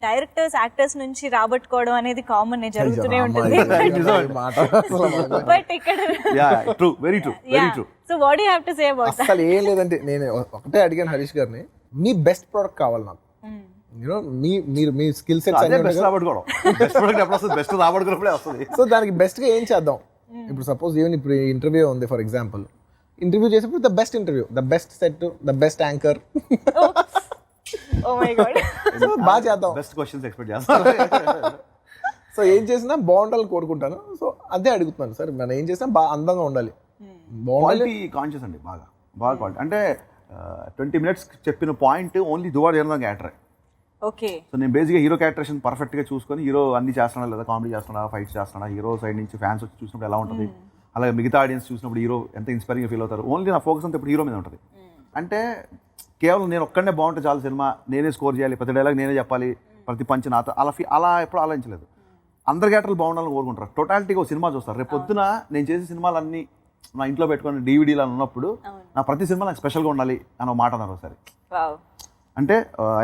Directors actors నుంచి రాబట్టుకోవడం అనేది common జరుగుతూనే ఉంటుంది. బట్ ఇక్కడ true, very true, very true. So what do you have to say about that? అసలు ఏం లేదంటే నేను ఒకటే అడిగాను హరీష్ గారిని, మీ బెస్ట్ ప్రోడక్ట్ కావాలి నాకు. యూనో మీ స్కిల్ సెట్స్ అదే బెస్ట్ రాబట్టుకోవడం. బెస్ట్ ప్రొడక్ట్ ఎప్పుడు వస్తుంది? బెస్ట్ రాబట్టుకున్నప్పుడే వస్తుంది. సో దానికి బెస్ట్ గా ఏం చేద్దాం? ఇప్పుడు సపోజ్ ఈవెన్ ఇప్పుడు ఇంటర్వ్యూ ఉంది, ఫర్ ఎగ్జాంపుల్ ఇంటర్వ్యూ చేసేప్పుడు the best interview, the best set, the best anchor. Oh my god. So బాగా చేద్దాం. బెస్ట్ క్వశ్చన్స్ ఎక్స్పెక్ట్ చేస్తాను. సో ఏం చేసినా బాగుండాలని కోరుకుంటాను. సో అదే అడుగుతున్నాను సార్, మనం ఏం చేసినా బాగా అందంగా ఉండాలి, బాగుండాలి. క్వాలిటీ కాన్షియస్ అండి, బాగా బాగా క్వాలిటీ. అంటే 20 minutes చెప్పిన పాయింట్ ఓన్లీ దువాడు చేయడం క్యారెక్టర్. ఓకే. సో నేను బేసిక్గా హీరో క్యారెక్టరేషన్ పర్ఫెక్ట్గా చూసుకొని హీరో అన్ని చేస్తున్నా లేదా కామెడీ చేస్తున్నా, ఫైట్స్ చేస్తున్నా, హీరో సైడ్ నుంచి ఫ్యాన్స్ వచ్చి చూసినప్పుడు ఎలా ఉంటుంది, అలాగే మిగతా ఆడియన్స్ చూసినప్పుడు హీరో ఎంత ఇన్స్పైరింగ్గా ఫీల్ అవుతారు. ఓన్లీ నా ఫోకస్ అంతా ఇప్పుడు హీరో మీద ఉంటుంది. అంటే కేవలం నేను ఒక్కడనే బాగుంటే చాలు, సినిమా నేనే స్కోర్ చేయాలి, ప్రతి డైలాగ్ నేనే చెప్పాలి, ప్రతి పంచ్ నాతో అలా ఎప్పుడు ఆలోచించలేదు. అందరి క్యారెక్టర్లు బాగుండాలని కోరుకుంటారు. టోటాలిటీగా సినిమా చూస్తారు. రేపు పొద్దున నేను చేసే సినిమాలన్నీ నా ఇంట్లో పెట్టుకొని డివిడీలు అని ఉన్నప్పుడు నా ప్రతి సినిమా నాకు స్పెషల్గా ఉండాలి అని ఒక మాట అన్నారు ఒకసారి. అంటే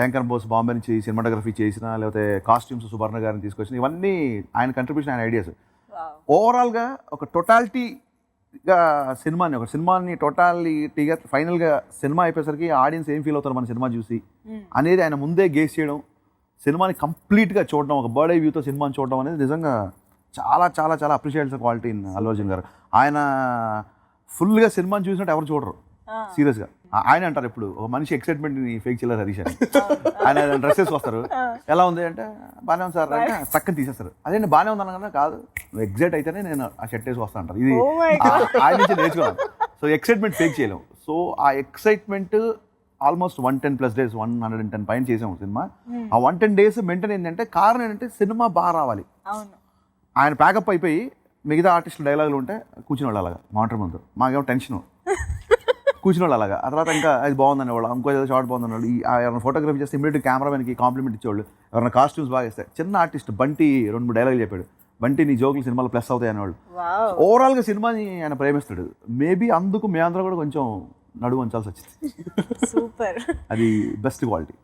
యాంకర్ బోస్ బాంబే నుంచి సినిమాటోగ్రఫీ చేసిన, లేకపోతే కాస్ట్యూమ్స్ సుబర్ణ గారిని తీసుకొచ్చిన, ఇవన్నీ ఆయన కంట్రిబ్యూషన్, ఆయన ఐడియాస్. ఓవరాల్గా ఒక టోటాలిటీగా సినిమాని టోటాలిటీగా ఫైనల్గా సినిమా అయిపోయేసరికి ఆడియన్స్ ఏం ఫీల్ అవుతారు మన సినిమా చూసి అనేది ఆయన ముందే గేస్ చేయడం, సినిమాని కంప్లీట్గా చూడడం, ఒక బర్డ్ ఐ వ్యూతో సినిమాని చూడడం అనేది నిజంగా చాలా చాలా చాలా appreciates quality in Allu Arjun గారు. ఆయన ఫుల్గా సినిమాని చూసినట్టు ఎవరు చూడరు సీరియస్గా. ఆయన అంటారు ఇప్పుడు ఒక మనిషి ఎక్సైట్మెంట్ని ఫేక్ చేయలేదు హరీష్ అని. ఆయన డ్రెస్సెస్ వస్తారు, ఎలా ఉంది అంటే బాగానే ఉంది సార్ అంటే చక్కని తీసేస్తారు. అదే బాగానే ఉంది అనగా కాదు, నువ్వు ఎగ్జైట్ అయితేనే నేను ఆ షర్ట్ వేసి వస్తాను అంటారు. ఇది ఆయన నుంచి నేర్చుకున్నాను. సో ఎక్సైట్మెంట్ ఫేక్ చేయలేము. సో ఆ ఎక్సైట్మెంట్ ఆల్మోస్ట్ 110+ days, 110 పైన చేసాము సినిమా. ఆ 110 days మెయింటైన్ ఏంటంటే కారణం ఏంటంటే సినిమా బాగా రావాలి. ఆయన ప్యాకప్ అయిపోయి మిగతా ఆర్టిస్టులు డైలాగులు ఉంటే కూర్చుని వాళ్ళు అలాగా మానిటర్ ముందు, మాకేమో టెన్షన్ కూర్చుని వాళ్ళు అలాగా. ఆ తర్వాత ఇంకా అది బాగుందని వాళ్ళు, ఇంకో ఏదో షార్ట్ బాగుందని వాళ్ళు, ఎవరైనా ఫోటోగ్రఫీ చేస్తే ఇమీడియట్ కెమెరామెన్కి కాంప్లిమెంట్ ఇచ్చేవాళ్ళు, ఎవరైనా కాస్ట్యూమ్స్ బాగా ఇస్తాయి. చిన్న ఆర్టిస్ట్ బంటి 2-3 డైలాగులు చెప్పాడు, బంటి నీ జోకులు సినిమాలో ప్లస్ అవుతాయి అనేవాళ్ళు. ఓవరాల్గా సినిమాని ఆయన ప్రేమిస్తాడు. మేబీ అందుకు మేమందరం కూడా కొంచెం నడువు వంచాల్సి వచ్చింది. సూపర్. అది బెస్ట్ క్వాలిటీ.